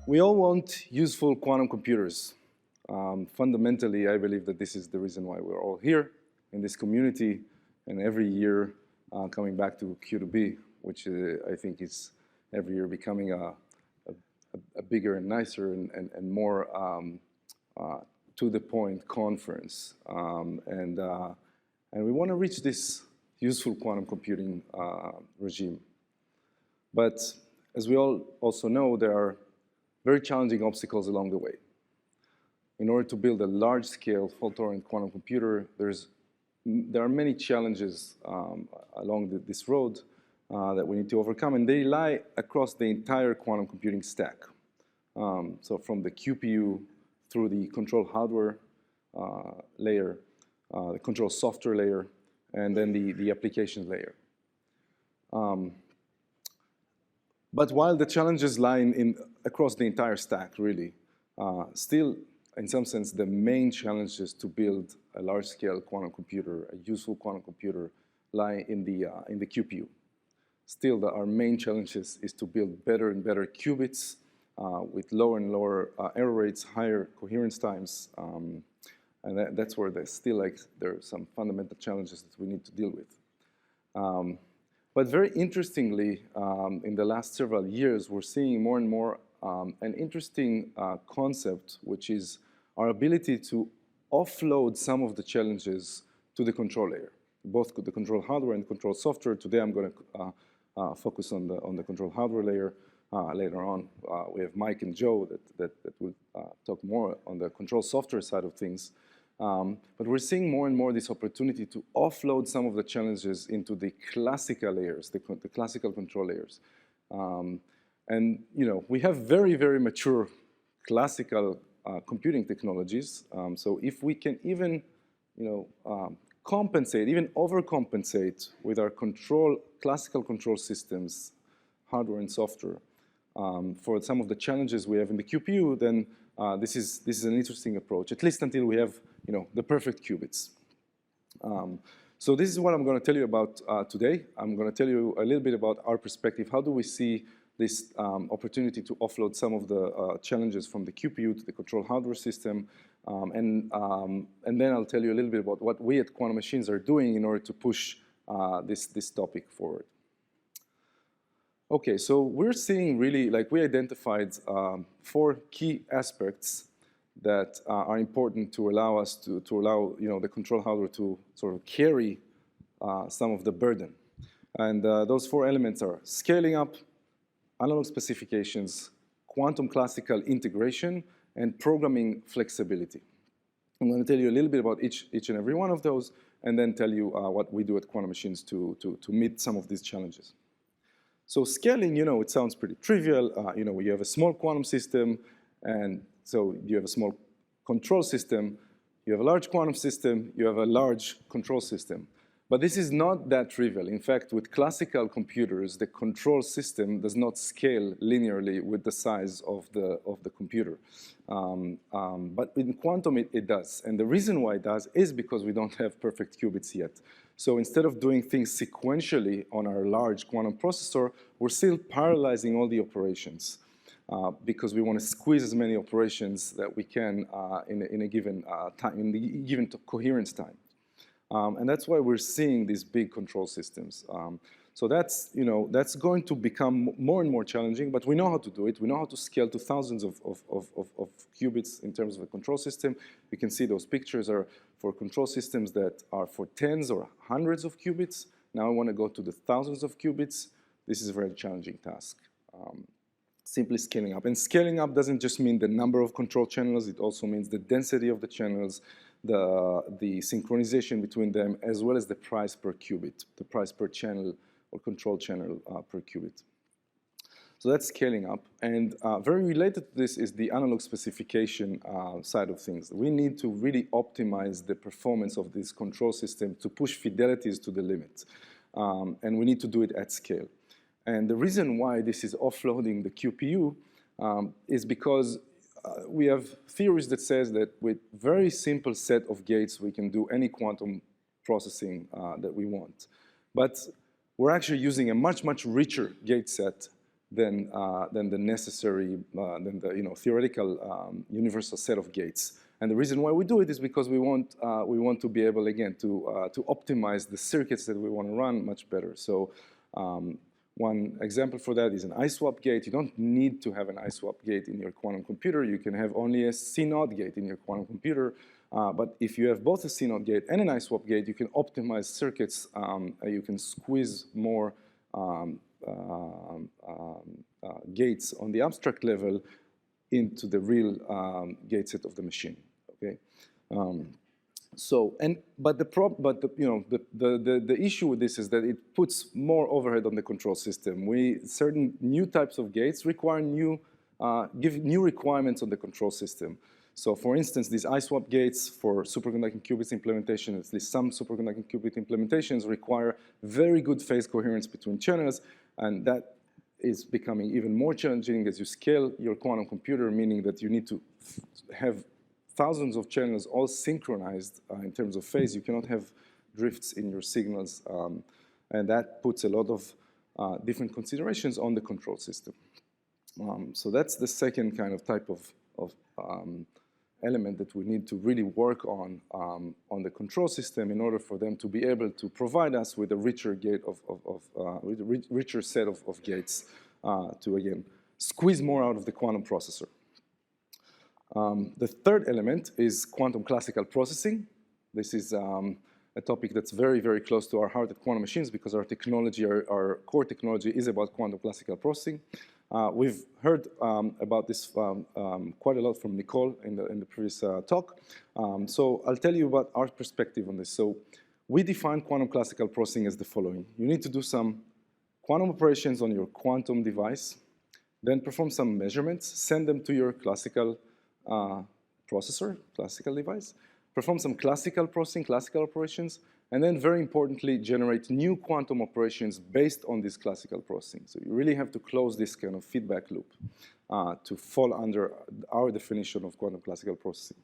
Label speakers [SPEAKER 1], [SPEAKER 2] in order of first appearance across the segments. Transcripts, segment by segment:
[SPEAKER 1] We all want useful quantum computers. Fundamentally, I believe that this is the reason why we're all here in this community, and every year coming back to Q2B, which I think is every year becoming a bigger and nicer and more to-the-point conference. And we want to reach this useful quantum computing regime. But as we all also know, there are very challenging obstacles along the way. In order to build a large-scale fault-tolerant quantum computer, there are many challenges along this road that we need to overcome, and they lie across the entire quantum computing stack. So from the QPU through the control hardware layer, the control software layer, and then the applications layer. But while the challenges lie across the entire stack, really, still, in some sense, the main challenges to build a large-scale quantum computer, a useful quantum computer, lie in the QPU. Still, our main challenges is to build better and better qubits with lower and lower error rates, higher coherence times, and that's where there are some fundamental challenges that we need to deal with. But very interestingly, in the last several years, we're seeing more and more an interesting concept, which is our ability to offload some of the challenges to the control layer, both the control hardware and control software. Today, I'm going to focus on the control hardware layer. Later on, we have Mike and Joe that will talk more on the control software side of things. But we're seeing more and more this opportunity to offload some of the challenges into the classical layers, the classical control layers. And we have very, very mature classical computing technologies. So if we can even compensate, even overcompensate with our classical control systems, hardware and software, for some of the challenges we have in the QPU, then this is an interesting approach, at least until we have the perfect qubits. So this is what I'm going to tell you about today. I'm going to tell you a little bit about our perspective. How do we see this opportunity to offload some of the challenges from the QPU to the control hardware system? And then I'll tell you a little bit about what we at Quantum Machines are doing in order to push this topic forward. Okay, so we're seeing really, we identified 4 key aspects that are important to allow us to allow the control hardware to sort of carry some of the burden. And those 4 elements are scaling up, analog specifications, quantum classical integration, and programming flexibility. I'm going to tell you a little bit about each and every one of those, and then tell you what we do at Quantum Machines to meet some of these challenges. So scaling, it sounds pretty trivial. You have a small quantum system, and so you have a small control system. You have a large quantum system. You have a large control system. But this is not that trivial. In fact, with classical computers, the control system does not scale linearly with the size of the computer. But in quantum, it does. And the reason why it does is because we don't have perfect qubits yet. So instead of doing things sequentially on our large quantum processor, we're still parallelizing all the operations because we want to squeeze as many operations that we can in a given time, in the given coherence time. And that's why we're seeing these big control systems. So that's going to become more and more challenging, but we know how to do it. We know how to scale to thousands of qubits in terms of a control system. You can see those pictures are for control systems that are for tens or hundreds of qubits. Now I want to go to the thousands of qubits. This is a very challenging task. Simply scaling up. And scaling up doesn't just mean the number of control channels. It also means the density of the channels, the synchronization between them, as well as the price per qubit, the price per channel or control channel per qubit. So that's scaling up. And very related to this is the analog specification side of things. We need to really optimize the performance of this control system to push fidelities to the limit. And we need to do it at scale. And the reason why this is offloading the QPU is because we have theories that says that with very simple set of gates, we can do any quantum processing that we want. But we're actually using a much, much richer gate set than the necessary, than the theoretical universal set of gates. And the reason why we do it is because we want to be able, again, to optimize the circuits that we want to run much better. So one example for that is an ISWAP gate. You don't need to have an ISWAP gate in your quantum computer. You can have only a CNOT gate in your quantum computer. But if you have both a CNOT gate and an ISWAP gate, you can optimize circuits. You can squeeze more gates on the abstract level into the real gate set of the machine. Okay. But the issue with this is that it puts more overhead on the control system. Certain new types of gates require give new requirements on the control system. So for instance, these ISWAP gates for superconducting qubits implementation, at least some superconducting qubit implementations, require very good phase coherence between channels, and that is becoming even more challenging as you scale your quantum computer, meaning that you need to have thousands of channels all synchronized in terms of phase. You cannot have drifts in your signals, and that puts a lot of different considerations on the control system. So that's the second kind of type of element that we need to really work on the control system in order for them to be able to provide us with a richer richer set of gates to, again, squeeze more out of the quantum processor. The third element is quantum classical processing. This is a topic that's very, very close to our heart at Quantum Machines because our technology, our core technology is about quantum classical processing. We've heard about this quite a lot from Nicole in the previous talk. So I'll tell you about our perspective on this. So we define quantum classical processing as the following. You need to do some quantum operations on your quantum device, then perform some measurements, send them to your classical processor, classical device, perform some classical processing, classical operations, and then very importantly, generate new quantum operations based on this classical processing. So you really have to close this kind of feedback loop to fall under our definition of quantum classical processing.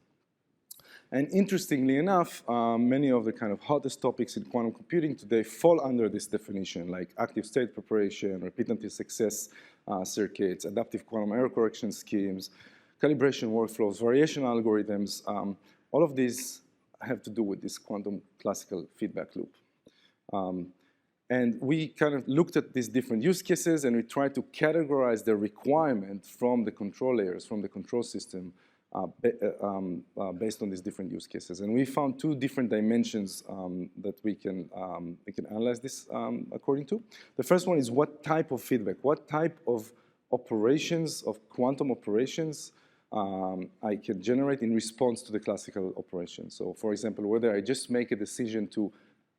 [SPEAKER 1] And interestingly enough, many of the kind of hottest topics in quantum computing today fall under this definition, like active state preparation, repeat until success circuits, adaptive quantum error correction schemes, calibration workflows, variation algorithms. All of these have to do with this quantum classical feedback loop. And we kind of looked at these different use cases and we tried to categorize the requirement from the control layers, from the control system, based on these different use cases. And we found two different dimensions that we can analyze this according to. The first one is what type of feedback, what type of operations, of quantum operations, I can generate in response to the classical operation. So for example, whether I just make a decision to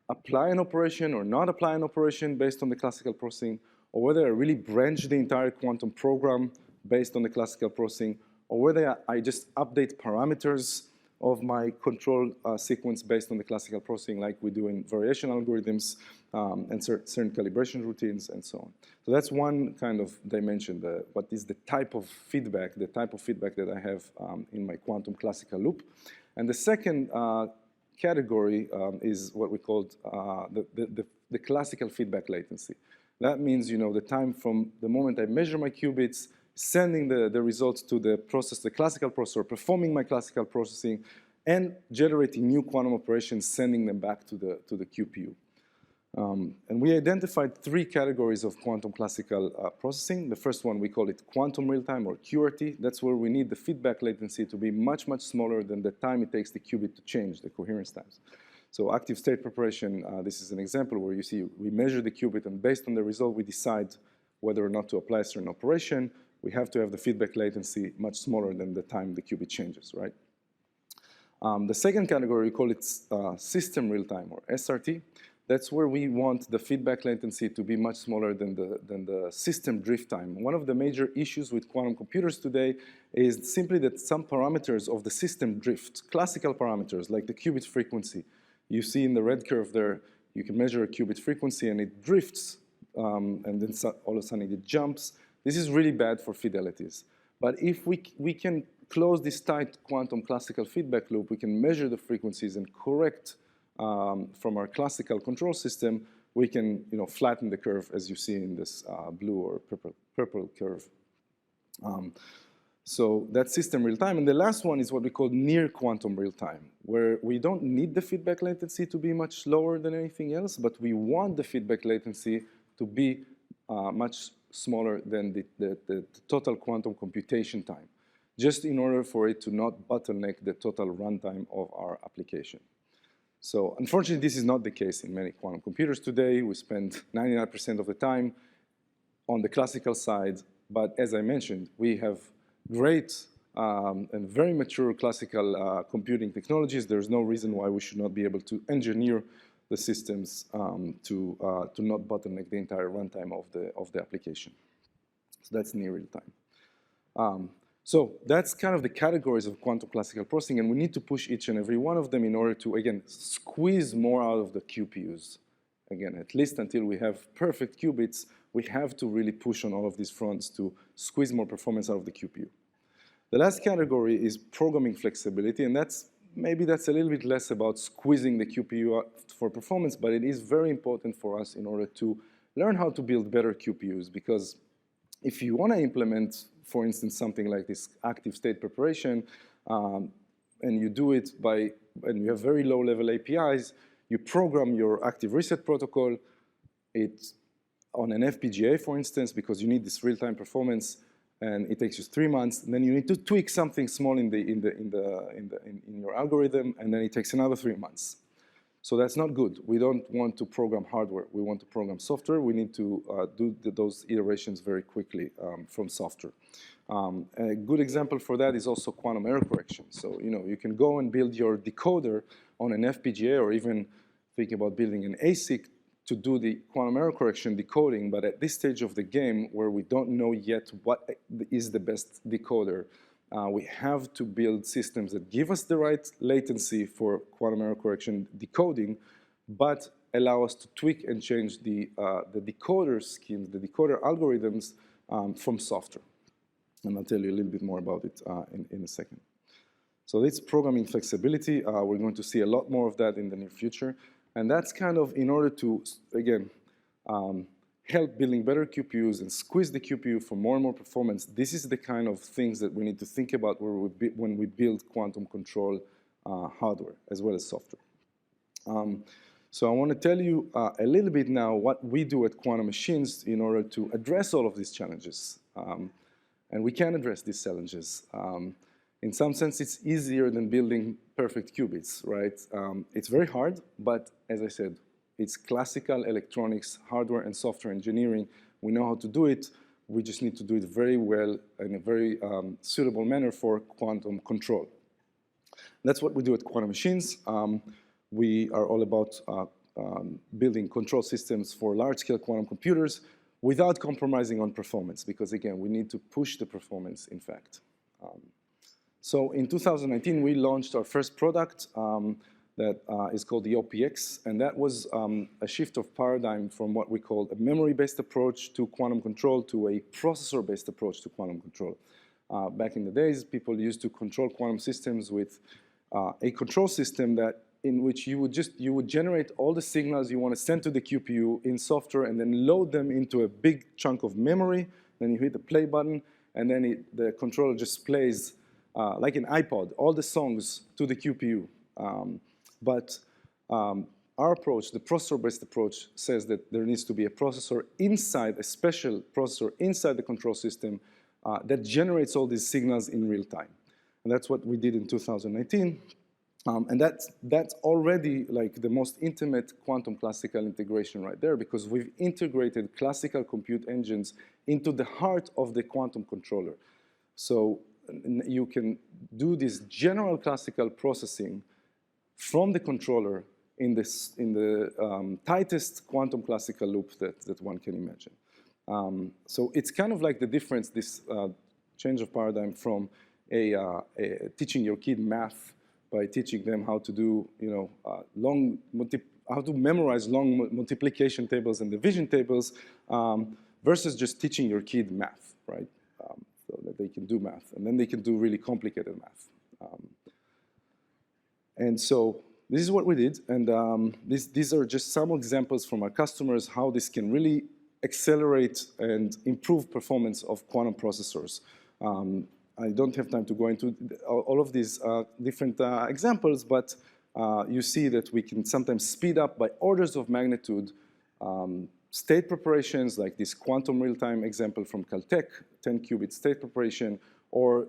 [SPEAKER 1] apply an operation or not apply an operation based on the classical processing, or whether I really branch the entire quantum program based on the classical processing, or whether I just update parameters of my control sequence based on the classical processing like we do in variation algorithms and certain calibration routines and so on. So that's one kind of dimension, what is the type of feedback that I have in my quantum classical loop. And the second category is what we called the classical feedback latency. That means, the time from the moment I measure my qubits, sending the results to the classical processor, performing my classical processing, and generating new quantum operations, sending them back to the QPU. And we identified three categories of quantum classical processing. The first one, we call it quantum real-time, or QRT. That's where we need the feedback latency to be much, much smaller than the time it takes the qubit to change, the coherence times. So active state preparation, this is an example where you see we measure the qubit, and based on the result, we decide whether or not to apply a certain operation. We have to have the feedback latency much smaller than the time the qubit changes, right? The second category, we call it system real-time, or SRT. That's where we want the feedback latency to be much smaller than the system drift time. One of the major issues with quantum computers today is simply that some parameters of the system drift, classical parameters like the qubit frequency. You see in the red curve there, you can measure a qubit frequency and it drifts, and then all of a sudden it jumps. This is really bad for fidelities. But if we can close this tight quantum classical feedback loop, we can measure the frequencies and correct from our classical control system we can flatten the curve as you see in this blue or purple curve. So that's system real-time. And the last one is what we call near quantum real-time, where we don't need the feedback latency to be much lower than anything else, but we want the feedback latency to be much smaller than the total quantum computation time, just in order for it to not bottleneck the total runtime of our application. So unfortunately, this is not the case in many quantum computers today. We spend 99% of the time on the classical side, but as I mentioned, we have great and very mature classical computing technologies. There's no reason why we should not be able to engineer the systems to not bottleneck the entire runtime of the application. So that's near real time. So that's kind of the categories of quantum classical processing, and we need to push each and every one of them in order to, again, squeeze more out of the QPUs. Again, at least until we have perfect qubits, we have to really push on all of these fronts to squeeze more performance out of the QPU. The last category is programming flexibility, and maybe that's a little bit less about squeezing the QPU out for performance, but it is very important for us in order to learn how to build better QPUs, because if you want to implement, for instance, something like this active state preparation, and you do it and you have very low-level APIs, you program your active reset protocol. It's on an FPGA, for instance, because you need this real-time performance, and it takes you 3 months. And then you need to tweak something small in your algorithm, and then it takes another 3 months. So that's not good. We don't want to program hardware. We want to program software. We need to do those iterations very quickly from software. A good example for that is also quantum error correction. So you can go and build your decoder on an FPGA, or even think about building an ASIC to do the quantum error correction decoding. But at this stage of the game, where we don't know yet what is the best decoder, we have to build systems that give us the right latency for quantum error correction decoding, but allow us to tweak and change the decoder schemes, the decoder algorithms from software. And I'll tell you a little bit more about it in a second. So it's programming flexibility. We're going to see a lot more of that in the near future. And that's kind of in order to, again, help building better QPUs and squeeze the QPU for more and more performance. This is the kind of things that we need to think about when we build quantum control hardware as well as software. So I want to tell you a little bit now what we do at Quantum Machines in order to address all of these challenges. And we can address these challenges. In some sense, it's easier than building perfect qubits, right? It's very hard, but as I said, it's classical electronics, hardware and software engineering. We know how to do it. We just need to do it very well in a very suitable manner for quantum control. That's what we do at Quantum Machines. We are all about building control systems for large-scale quantum computers without compromising on performance, because again, we need to push the performance, in fact. So in 2019, we launched our first product that is called the OPX, and that was a shift of paradigm from what we call a memory-based approach to quantum control to a processor-based approach to quantum control. Back in the days, people used to control quantum systems with a control system in which you would generate all the signals you want to send to the QPU in software and then load them into a big chunk of memory. Then you hit the play button, and then the controller just plays like an iPod, all the songs to the QPU. But our approach, the processor-based approach, says that there needs to be a processor inside, a special processor inside the control system that generates all these signals in real time. And that's what we did in 2019. And that's already like the most intimate quantum classical integration right there, because we've integrated classical compute engines into the heart of the quantum controller. So you can do this general classical processing from the controller in the tightest quantum classical loop that one can imagine. So it's kind of like the difference, this change of paradigm from teaching your kid math by teaching them how to do, how to memorize long multiplication tables and division tables, versus just teaching your kid math, right? So that they can do math, and then they can do really complicated math. And so this is what we did, and these are just some examples from our customers how this can really accelerate and improve performance of quantum processors. I don't have time to go into all of these different examples, but you see that we can sometimes speed up by orders of magnitude state preparations, like this quantum real-time example from Caltech, 10-qubit state preparation, or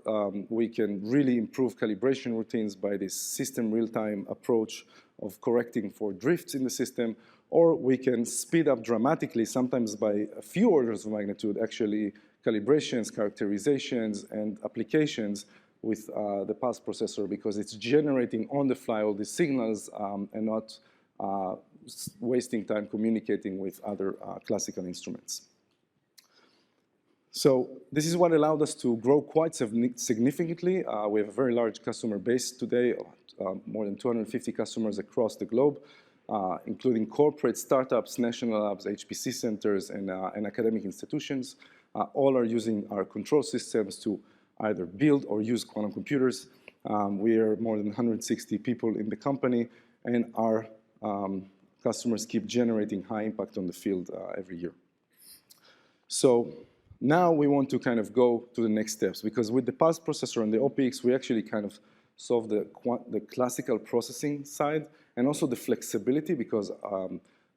[SPEAKER 1] we can really improve calibration routines by this system real-time approach of correcting for drifts in the system, or we can speed up dramatically, sometimes by a few orders of magnitude, actually, calibrations, characterizations, and applications with the pulse processor, because it's generating on the fly all these signals and not wasting time communicating with other classical instruments. So this is what allowed us to grow quite significantly. We have a very large customer base today, more than 250 customers across the globe, including corporate startups, national labs, HPC centers, and academic institutions. All are using our control systems to either build or use quantum computers. We are more than 160 people in the company, and our customers keep generating high impact on the field every year. So now we want to kind of go to the next steps, because with the pulse processor and the OPX, we actually kind of solve the classical processing side and also the flexibility, because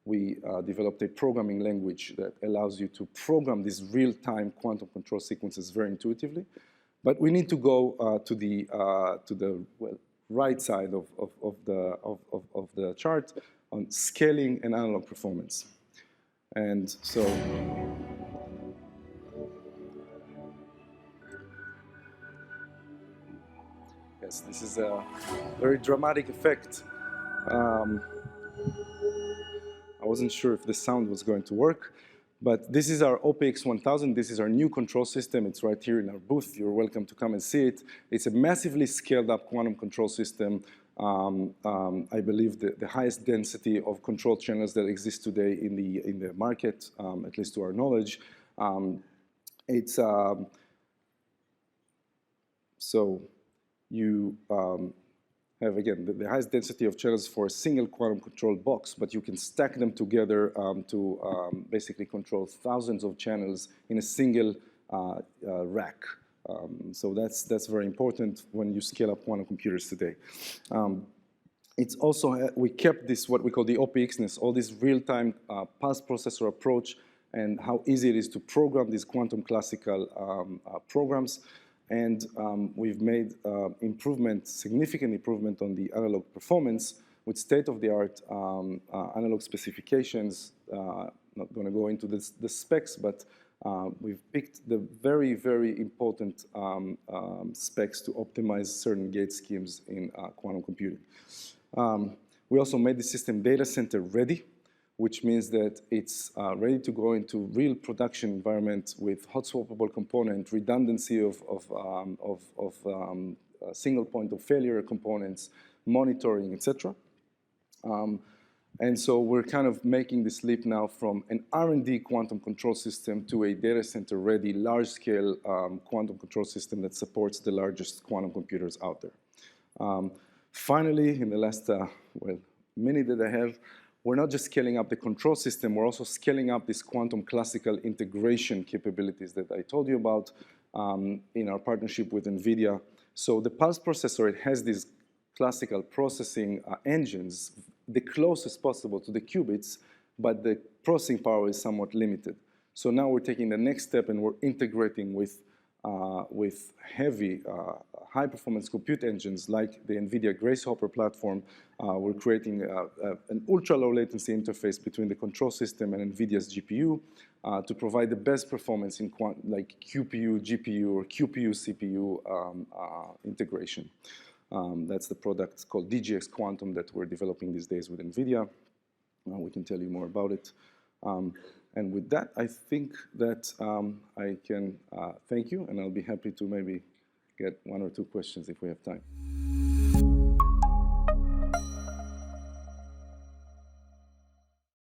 [SPEAKER 1] we developed a programming language that allows you to program these real-time quantum control sequences very intuitively. But we need to go to the right side of the chart on scaling and analog performance. And so yes, this is a very dramatic effect. I wasn't sure if the sound was going to work, but this is our OPX 1000. This is our new control system. It's right here in our booth. You're welcome to come and see it. It's a massively scaled up quantum control system. I believe the highest density of control channels that exist today in the market, at least to our knowledge. So you have, again, the highest density of channels for a single quantum control box, but you can stack them together to basically control thousands of channels in a single rack. So that's very important when you scale up quantum computers today. It's also, we kept this, what we call the OPXness, all this real-time pulse processor approach, and how easy it is to program these quantum classical programs. And we've made significant improvement on the analog performance with state-of-the-art analog specifications. Not going to go into the specs, but we've picked the very, very important specs to optimize certain gate schemes in quantum computing. We also made the system data center ready, which means that it's ready to go into real production environment with hot swappable component, redundancy of single point of failure components, monitoring, etc. And so we're kind of making this leap now from an R&D quantum control system to a data center ready, large-scale quantum control system that supports the largest quantum computers out there. Finally, in the last minute that I have, we're not just scaling up the control system, we're also scaling up this quantum classical integration capabilities that I told you about in our partnership with NVIDIA. So the pulse processor, it has these classical processing engines, the closest possible to the qubits, but the processing power is somewhat limited. So now we're taking the next step and we're integrating with heavy, high-performance compute engines like the NVIDIA Grace Hopper platform. We're creating an ultra-low latency interface between the control system and NVIDIA's GPU to provide the best performance in like QPU, GPU, or QPU, CPU integration. That's the product called DGX Quantum that we're developing these days with NVIDIA. We can tell you more about it. And with that, I think that I can thank you, and I'll be happy to maybe get one or two questions if we have time.